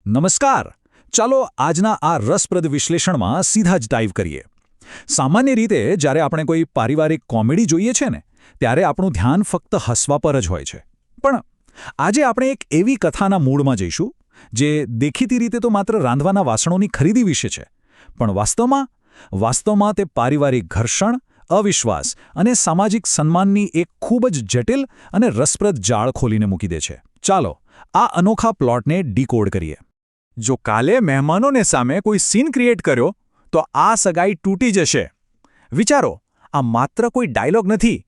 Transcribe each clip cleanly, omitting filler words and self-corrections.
નમસ્કાર. ચાલો આજના આ રસપ્રદ વિશ્લેષણમાં સીધા જ ડાઇવ કરીએ. સામાન્ય રીતે જ્યારે આપણે કોઈ પારિવારિક કોમેડી જોઈએ છે ને ત્યારે આપણું ધ્યાન ફક્ત હસવા પર જ હોય છે. પણ આજે આપણે એક એવી કથાના મૂળમાં જઈશું જે દેખીતી રીતે તો માત્ર રાંધવાના વાસણોની ખરીદી વિશે છે, પણ વાસ્તવમાં તે પારિવારિક ઘર્ષણ, અવિશ્વાસ અને સામાજિક સન્માનની એક ખૂબ જ જટિલ અને રસપ્રદ જાળ ખોલીને મૂકી દે છે. ચાલો આ અનોખા પ્લોટને ડીકોડ કરીએ. જો કાલે મહેમાનોને સામે કોઈ સીન ક્રિએટ કર્યો તો આ સગાઈ તૂટી જશે. વિચારો, આ માત્ર કોઈ ડાયલોગ નથી.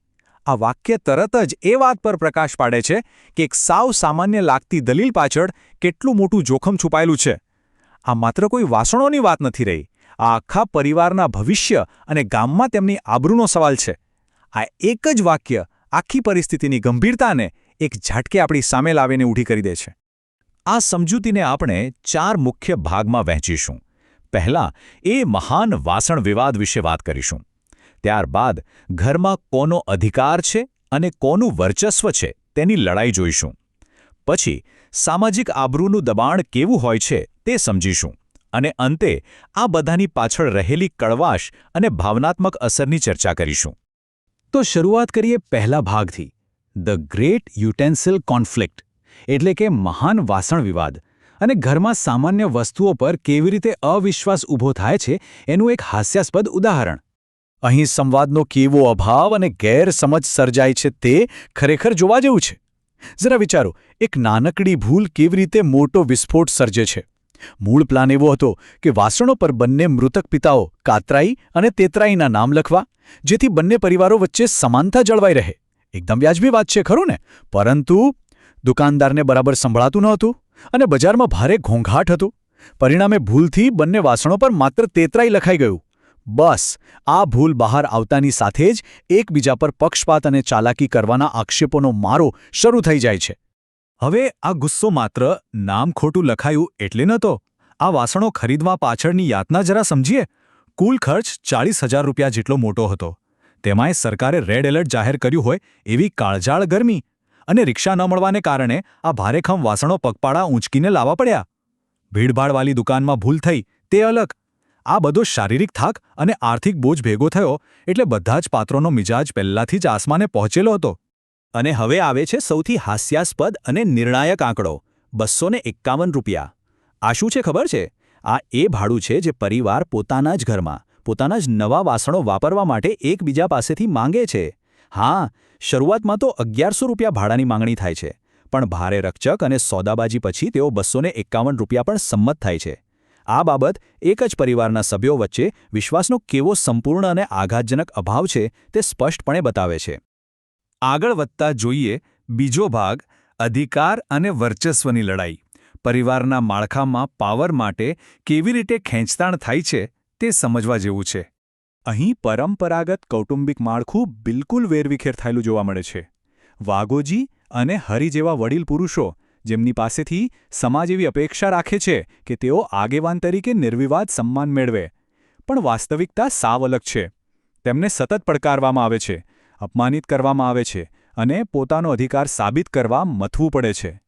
આ વાક્ય તરત જ એ વાત પર પ્રકાશ પાડે છે કે એક સાવ સામાન્ય લાગતી દલીલ પાછળ કેટલું મોટું જોખમ છુપાયેલું છે. આ માત્ર કોઈ વાસણોની વાત નથી રહી. આ આખા પરિવારના ભવિષ્ય અને ગામમાં તેમની આબરૂનો સવાલ છે. આ એક જ વાક્ય આખી પરિસ્થિતિની ગંભીરતાને એક ઝાટકે આપણી સામે લાવીને ઊભી કરી દે છે. આ સમજૂતીને આપણે 4 મુખ્ય ભાગમાં વહેંચીશું. પહેલાં એ મહાન વાસણ વિવાદ વિશે વાત કરીશું. ત્યારબાદ ઘરમાં કોનો અધિકાર છે અને કોનું વર્ચસ્વ છે તેની લડાઈ જોઈશું. પછી સામાજિક આબરૂનું દબાણ કેવું હોય છે તે સમજીશું. અને અંતે આ બધાની પાછળ રહેલી કડવાશ અને ભાવનાત્મક અસરની ચર્ચા કરીશું. તો શરૂઆત કરીએ પહેલા ભાગથી, ધ ગ્રેટ યુટેન્સિલ કોન્ફ્લિક્ટ, એટલે કે મહાન વાસણ વિવાદ. અને ઘરમાં સામાન્ય વસ્તુઓ પર કેવી રીતે અવિશ્વાસ ઊભો થાય છે એનું એક હાસ્યાસ્પદ ઉદાહરણ. અહીં સંવાદનો કેવો અભાવ અને ગેરસમજ સર્જાય છે તે ખરેખર જોવા જેવું છે. જરા વિચારો, એક નાનકડી ભૂલ કેવી રીતે મોટો વિસ્ફોટ સર્જે છે. મૂળ પ્લાન એવો હતો કે વાસણો પર બંને મૃતક પિતાઓ કાતરાઈ અને તેતરાઈના નામ લખવા, જેથી બંને પરિવારો વચ્ચે સમાનતા જળવાઈ રહે. એકદમ વ્યાજબી વાત છે, ખરું ને? પરંતુ દુકાનદારને બરાબર સંભળાતું નહોતું અને બજારમાં ભારે ઘોંઘાટ હતું. પરિણામે ભૂલથી બંને વાસણો પર માત્ર તેતરાઈ લખાઈ ગયું. બસ આ ભૂલ બહાર આવતાની સાથે જ એકબીજા પર પક્ષપાત અને ચાલાકી કરવાના આક્ષેપોનો મારો શરૂ થઈ જાય છે. હવે આ ગુસ્સો માત્ર નામ ખોટું લખાયું એટલે નહોતો. આ વાસણો ખરીદવા પાછળની યાતના જરા સમજીએ. કુલ ખર્ચ 40,000 રૂપિયા જેટલો મોટો હતો. તેમાંય સરકારે રેડ એલર્ટ જાહેર કર્યું હોય એવી કાળઝાળ ગરમી અને રિક્ષા ન મળવાને કારણે આ ભારેખમ વાસણો પગપાળા ઊંચકીને લાવવા પડ્યા. ભીડભાડવાળી દુકાનમાં ભૂલ થઈ તે અલગ. આ બધો શારીરિક થાક અને આર્થિક બોજ ભેગો થયો એટલે બધા જ પાત્રોનો મિજાજ પહેલાથી જ આસમાને પહોંચેલો હતો. અને હવે આવે છે સૌથી હાસ્યાસ્પદ અને નિર્ણાયક આંકડો, 251 રૂપિયા. આ શું છે ખબર છે? આ એ ભાડું છે જે પરિવાર પોતાના જ ઘરમાં પોતાના જ નવા વાસણો વાપરવા માટે એકબીજા પાસેથી માંગે છે. હા, શરૂઆતમાં તો 1100 રૂપિયા ભાડાની માંગણી થાય છે, પણ ભારે રકચક અને સોદાબાજી પછી તેઓ 251 રૂપિયા પણ સંમત થાય છે. આ બાબત એક જ પરિવારના સભ્યો વચ્ચે વિશ્વાસનો કેવો સંપૂર્ણ અને આઘાતજનક અભાવ છે તે સ્પષ્ટપણે બતાવે છે. આગળ વધતા જોઈએ બીજો ભાગ, અધિકાર અને વર્ચસ્વની લડાઈ. પરિવારના માળખામાં પાવર માટે કેવી રીતે ખેંચતાણ થાય છે તે સમજવા જેવું છે. અહીં પરંપરાગત કૌટુંબિક માળખું બિલકુલ વેરવિખેર થયેલું જોવા મળે છે. વાઘોજી અને હરિ જેવા વડીલ પુરુષો જેમની પાસેથી સમાજ એવી અપેક્ષા રાખે છે કે તેઓ આગેવાન તરીકે નિર્વિવાદ સન્માન મેળવે, પણ વાસ્તવિકતા સાવ અલગ છે. તેમને સતત પડકારવામાં આવે છે, અપમાનિત કરવામાં આવે છે અને પોતાનો અધિકાર સાબિત કરવા મથવું પડે છે.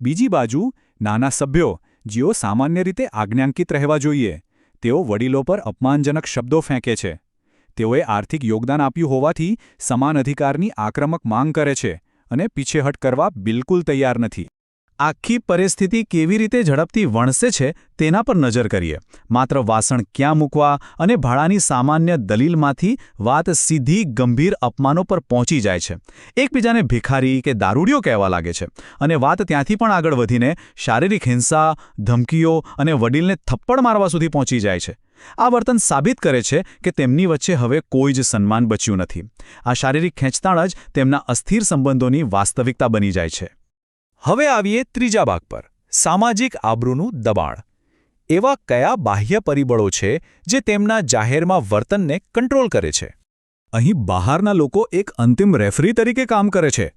બીજી બાજુ નાના સભ્યો, જેઓ સામાન્ય રીતે આજ્ઞાંકિત રહેવા જોઈએ, તેઓ વડીલો પર અપમાનજનક શબ્દો ફેંકે છે. તેઓએ આર્થિક યોગદાન આપ્યું હોવાથી સમાન અધિકારની આક્રમક માંગ કરે છે અને પીછેહટ કરવા બિલકુલ તૈયાર નથી. આખી પરિસ્થિતિ કેવી રીતે ઝડપથી વણસે છે તેના પર નજર કરીએ. માત્ર વાસણ ક્યાં મૂકવા અને ભાડાની સામાન્ય દલીલમાંથી વાત સીધી ગંભીર અપમાનો પર પહોંચી જાય છે. એકબીજાને ભિખારી કે દારૂડિયો કહેવા લાગે છે અને વાત ત્યાંથી પણ આગળ વધીને શારીરિક હિંસા, ધમકીઓ અને વડીલને થપ્પડ મારવા સુધી પહોંચી જાય છે. આ વર્તન સાબિત કરે છે કે તેમની વચ્ચે હવે કોઈ જ સન્માન બચ્યું નથી. આ શારીરિક ખેંચતાણ જ તેમના અસ્થિર સંબંધોની વાસ્તવિકતા બની જાય છે. હવે આવીએ ત્રીજા ભાગ પર, સામાજિક આબરૂનું દબાણ. એવા કયા બાહ્ય પરિબળો છે જે તેમના જાહેરમાં વર્તનને કંટ્રોલ કરે છે? અહીં બહારના લોકો એક અંતિમ રેફરી તરીકે કામ કરે છે.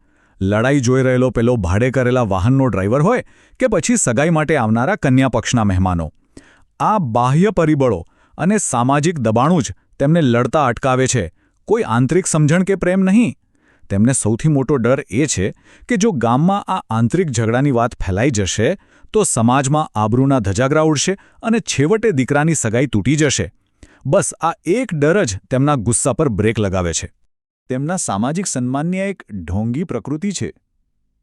લડાઈ જોઈ રહેલો પેલો ભાડે કરેલા વાહનનો ડ્રાઈવર હોય કે પછી સગાઈ માટે આવનારા કન્યા પક્ષના મહેમાનો. આ બાહ્ય પરિબળો અને સામાજિક દબાણો જ તેમને લડતા અટકાવે છે, કોઈ આંતરિક સમજણ કે પ્રેમ નહીં. તેમને સૌથી મોટો ડર એ છે કે જો ગામમાં આ આંતરિક ઝઘડાની વાત ફેલાઈ જશે તો સમાજમાં આબરૂના ધજાગરા ઉડશે અને છેવટે દીકરાની સગાઈ તૂટી જશે. બસ આ એક ડર જ તેમના ગુસ્સા પર બ્રેક લગાવે છે. તેમના સામાજિક સન્માનની એક ઢોંગી પ્રકૃતિ છે.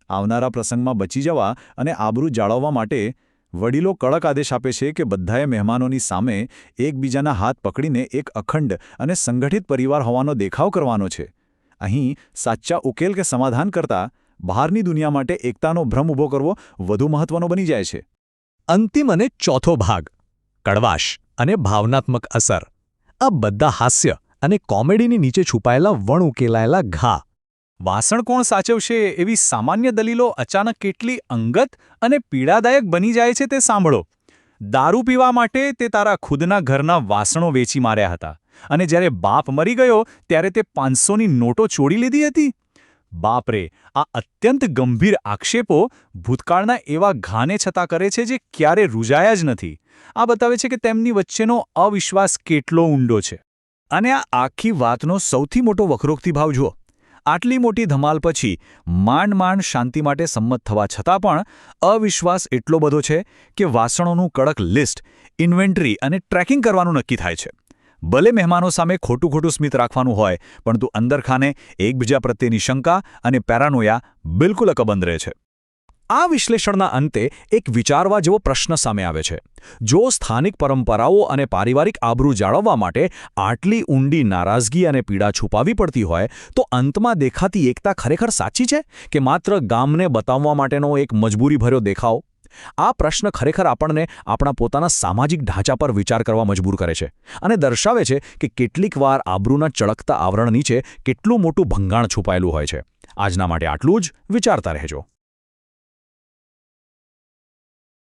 આવનારા પ્રસંગમાં બચી જવા અને આબરૂ જાળવવા માટે વડીલો કડક આદેશ આપે છે કે બધાએ મહેમાનોની સામે એકબીજાના હાથ પકડીને એક અખંડ અને સંગઠિત પરિવાર હોવાનો દેખાવ કરવાનો છે. અહીં સાચા ઉકેલ કે સમાધાન કરતાં બહારની દુનિયા માટે એકતાનો ભ્રમ ઊભો કરવો વધુ મહત્વનો બની જાય છે. અંતિમ અને ચોથો ભાગ, કડવાશ અને ભાવનાત્મક અસર. આ બધા હાસ્ય અને કોમેડીની નીચે છુપાયેલા વણ ઉકેલાયેલા ઘા. વાસણ કોણ સાચવશે એવી સામાન્ય દલીલો અચાનક કેટલી અંગત અને પીડાદાયક બની જાય છે તે સાંભળો. દારૂ પીવા માટે તે તારા ખુદના ઘરના વાસણો વેચી માર્યા હતા અને જ્યારે બાપ મરી ગયો ત્યારે તે 500ની નોટો ચોરી લીધી હતી. બાપરે, આ અત્યંત ગંભીર આક્ષેપો ભૂતકાળના એવા ઘાને છતાં કરે છે જે ક્યારે રૂજાયા જ નથી. આ બતાવે છે કે તેમની વચ્ચેનો અવિશ્વાસ કેટલો ઊંડો છે. અને આ આખી વાતનો સૌથી મોટો વક્રોક્તિ ભાવ જુઓ. આટલી મોટી ધમાલ પછી માંડ શાંતિ માટે સંમત થવા છતાં પણ અવિશ્વાસ એટલો બધો છે કે વાસણોનું કડક લિસ્ટ, ઇન્વેન્ટરી અને ટ્રેકિંગ કરવાનું નક્કી થાય છે. ભલે મહેમાનો સામે ખોટું સ્મિત રાખવાનું હોય, પરંતુ અંદરખાને એકબીજા પ્રત્યેની શંકા અને પેરાનોયા બિલકુલ અકબંધ રહે છે. આ વિશ્લેષણના અંતે એક વિચારવા જેવો પ્રશ્ન સામે આવે છે. જો સ્થાનિક પરંપરાઓ અને પારિવારિક આબરૂ જાળવવા માટે આટલી ઊંડી નારાજગી અને પીડા છુપાવવી પડતી હોય, તો અંતમાં દેખાતી એકતા ખરેખર સાચી છે કે માત્ર ગામને બતાવવા માટેનો એક મજબૂરીભર્યો દેખાવ? આ પ્રશ્ન ખરેખર આપણને આપણા પોતાના સામાજિક ઢાંચા પર વિચાર કરવા મજબૂર કરે છે અને દર્શાવે છે કે કેટલીકવાર આબરૂના ચળકતા આવરણ નીચે કેટલું મોટું ભંગાણ છુપાયેલું હોય છે. આજના માટે આટલું જ. વિચારતા રહેજો.